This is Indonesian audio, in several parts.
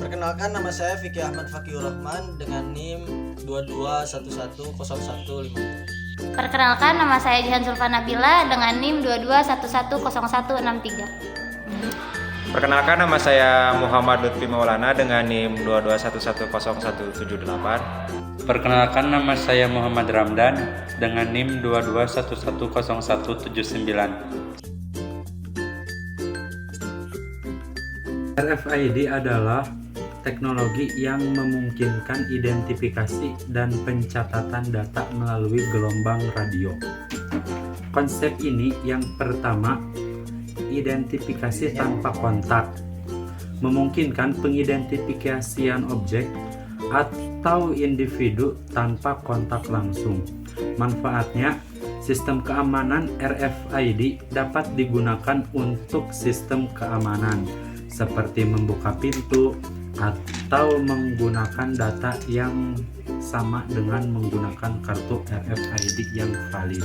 Perkenalkan, nama saya Fikri Ahmad Fakiur Rahman dengan NIM 2211010150. Perkenalkan, nama saya Jihan Sulfan Nabila dengan NIM 22110163. Perkenalkan, nama saya Muhammad Lutfi Maulana dengan NIM 22110178. Perkenalkan, nama saya Muhammad Ramdan dengan NIM 22110179. RFID adalah teknologi yang memungkinkan identifikasi dan pencatatan data melalui gelombang radio. Konsep ini yang pertama, identifikasi tanpa kontak, memungkinkan pengidentifikasian objek atau individu tanpa kontak langsung. Manfaatnya, sistem keamanan RFID dapat digunakan untuk sistem keamanan seperti membuka pintu atau menggunakan data yang sama dengan menggunakan kartu RFID yang valid.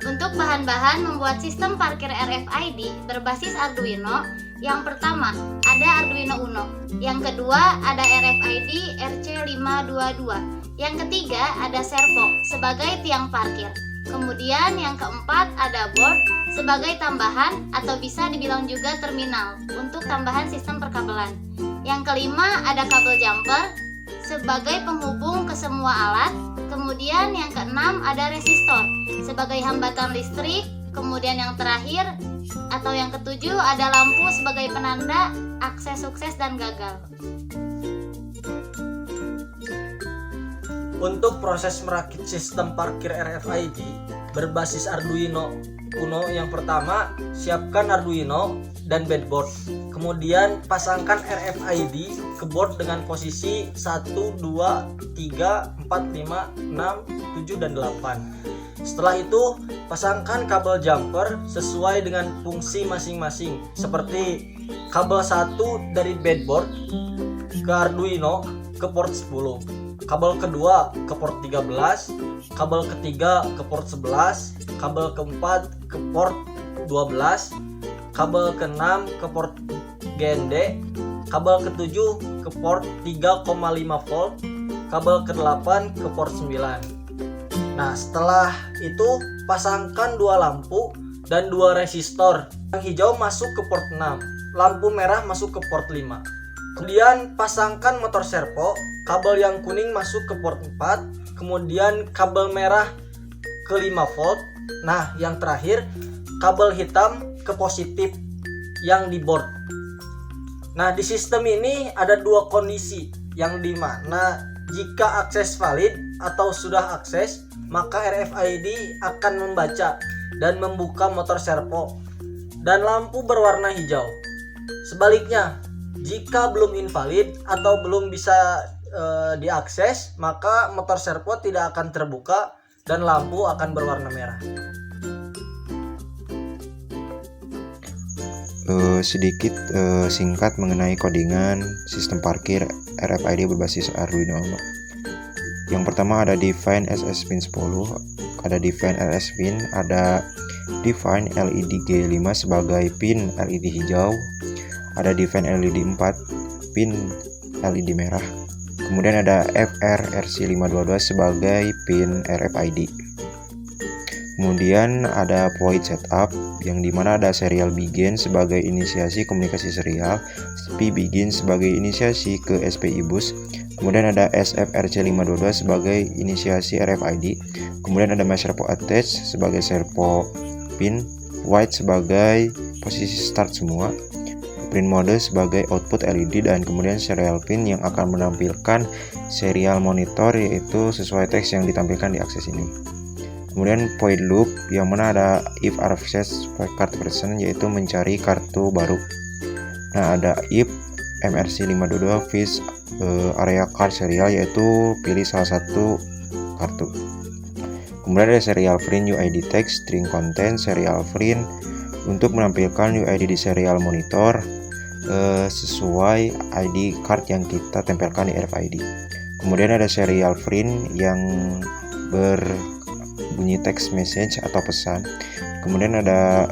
Untuk bahan-bahan membuat sistem parkir RFID berbasis Arduino, yang pertama ada Arduino Uno, yang kedua ada RFID RC522, yang ketiga ada servo sebagai tiang parkir. Kemudian yang keempat ada board sebagai tambahan atau bisa dibilang juga terminal untuk tambahan sistem perkabelan. Yang kelima ada kabel jumper sebagai penghubung ke semua alat. Kemudian yang keenam ada resistor sebagai hambatan listrik. Kemudian yang terakhir atau yang ketujuh ada lampu sebagai penanda akses sukses dan gagal. Untuk proses merakit sistem parkir RFID berbasis Arduino Uno, yang pertama, siapkan Arduino dan breadboard. Kemudian pasangkan RFID ke board dengan posisi 1, 2, 3, 4, 5, 6, 7, dan 8. Setelah itu, pasangkan kabel jumper sesuai dengan fungsi masing-masing, seperti kabel 1 dari breadboard ke Arduino ke port 10, kabel kedua ke port 13, kabel ketiga ke port 11, kabel keempat ke port 12, kabel keenam ke port GND, kabel ketujuh ke port 3,5 volt, kabel ke-8 ke port 9. Nah, setelah itu pasangkan 2 lampu dan 2 resistor. Yang hijau masuk ke port 6, lampu merah masuk ke port 5. Kemudian pasangkan motor servo, kabel yang kuning masuk ke port 4, kemudian kabel merah ke 5 volt. Nah, yang terakhir kabel hitam ke positif yang di board. Nah, di sistem ini ada 2 kondisi, yang dimana jika akses valid atau sudah akses, maka RFID akan membaca dan membuka motor servo dan lampu berwarna hijau. Sebaliknya, jika belum invalid atau belum bisa diakses, maka motor servo tidak akan terbuka dan lampu akan berwarna merah. Sedikit singkat mengenai codingan sistem parkir RFID berbasis Arduino Uno. Yang pertama ada define SS pin 10, ada define LS pin, ada define LED G5 sebagai pin LED hijau, ada define LED 4 pin LED merah, kemudian ada FR RC522 sebagai pin RFID. Kemudian ada point setup yang dimana ada serial begin sebagai inisiasi komunikasi serial, SP begin sebagai inisiasi ke SPI bus, kemudian ada SFRC522 sebagai inisiasi RFID, kemudian ada mesh servo attach sebagai servo pin, white sebagai posisi start semua, print mode sebagai output LED, dan kemudian serial pin yang akan menampilkan serial monitor yaitu sesuai teks yang ditampilkan di akses ini. Kemudian point loop yang mana ada if access card version yaitu mencari kartu baru. Nah, ada if MRC522 fish area card serial yaitu pilih salah satu kartu. Kemudian ada serial print UID text string content serial print untuk menampilkan UID di serial monitor sesuai ID card yang kita tempelkan di RFID. Kemudian ada serial print yang berbunyi text message atau pesan. Kemudian ada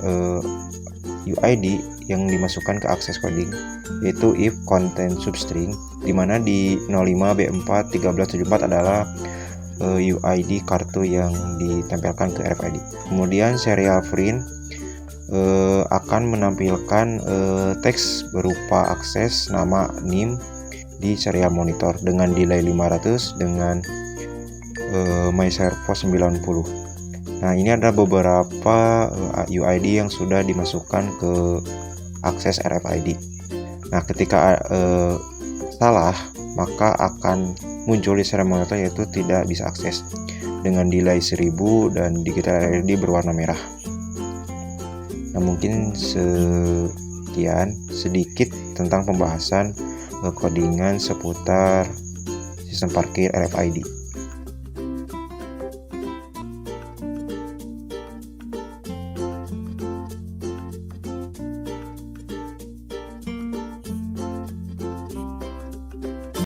UID yang dimasukkan ke akses coding, yaitu if content substring, di mana di 05B41374 adalah UID kartu yang ditempelkan ke RFID. Kemudian serial print akan menampilkan teks berupa akses nama NIM di serial monitor dengan delay 500 dengan MyServo 90. Nah, ini ada beberapa UID yang sudah dimasukkan ke akses RFID. Nah, ketika salah, maka akan muncul di serial monitor yaitu tidak bisa akses dengan delay 1000 dan digital LED berwarna merah. Nah, mungkin sekian sedikit tentang pembahasan codingan seputar sistem parkir RFID.